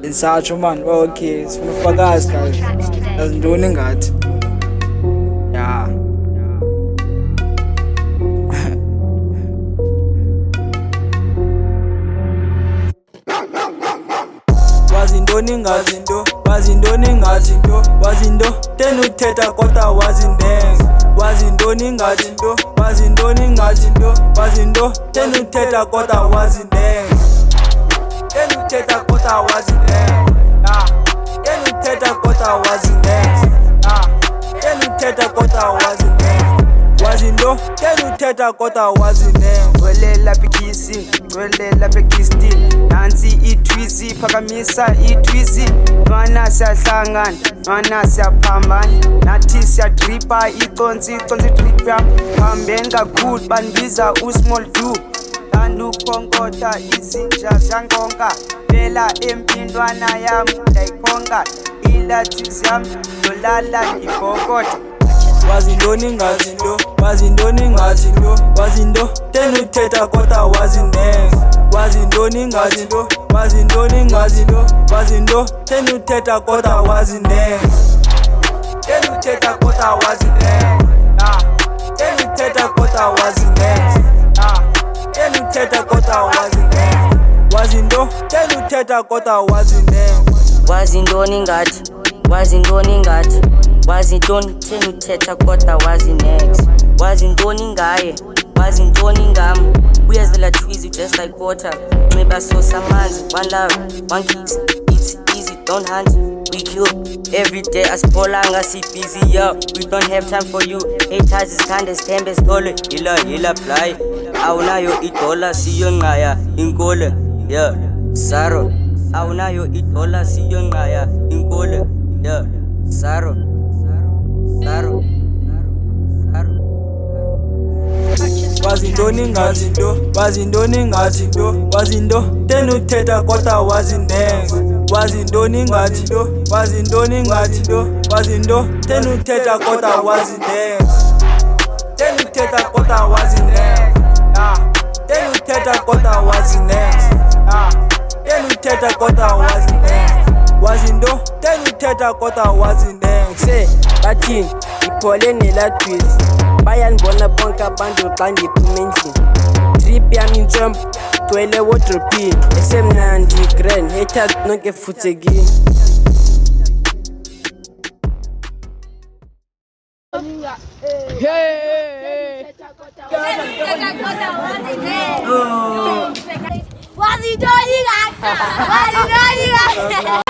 Insatsho man, okay, sifuna ufakazi guys. Azintoni ngathi. Yeah. Wazintoni ngathi nto, wazintoni ngathi nto, wazinto tena uthetha kodwa wazindenga. Wazintoni ngathi nto, wazintoni ngathi nto, wazinto tena uthetha kodwa wazindenga. Tena uthetha kodwa wazindenga. Tena uthetha kodwa wazindenga. Tena uthetha kodwa wazindenga. Wazinto tena uthetha kodwa wazindenga. Gwele lapha ikisi, gwele lapha ikistini. Nansi itwisi, phakamisa itwisi. Nwana siyahlangana, nwana siyaphambana. Nathi siyadripa, iconsi drip yam. Phambeni kakhulu bandibiza usmall do. Thanda ukukhonkotha izinja ziyankonka. Phela empintwana yam ndayikhonka. Ilathizi yam ndolala ibhokotha. Wazintoni ngathi nto, wazintoni ngathi nto, wazinto tena uthetha kodwa wazindenga. Wazintoni ngathi nto, wazintoni ngathi nto, wazinto tena uthetha kodwa wazindenga. Tena uthetha kodwa wazindenga. Tena uthetha kodwa wazindenga. Tena uthetha kodwa wazindenga. Wazinto tena uthetha kodwa wazindenga. Wazintoni ngathi, wazintoni ngathi, wazintoni tena uthetha kodwa wazinext. Wazintoni ngaye, wazintoni ngam. Uyazela twizy just like water. Nxiba sosa amanzi, one love, one kiss. It's easy, don't hunt, we kill. Every day asipholanga si busy, yo. We don't have time for you. Haters iskande sithembe sithole. Yila fly. Awunayo idola siyonqaya inkole. Yeah, Saro. Awunayo idola siyonqaya inkole. Yeah, Saro. Saro. Wazintoni ngathi nto, wazintoni ngathi nto, wazinto tena uthetha kodwa wazindenga. Wazintoni ngathi nto, wazintoni ngathi nto, wazinto tena uthetha kodwa wazindenga. Tena uthetha kodwa wazindenga. Tena uthetha kodwa wazindenga. Tena uthetha kodwa wazindenga. Wazinto tena uthetha kodwa wazindenga. Se bathini iphole nelatwizi. Bayanibona bonke abantu xa ndiphuma endlini. Drip yam intswempu gcwele wardrobe-ini. Esemnandi grand haters nonke futhekini. Wazintoni ngathi, wazintoni ngathi.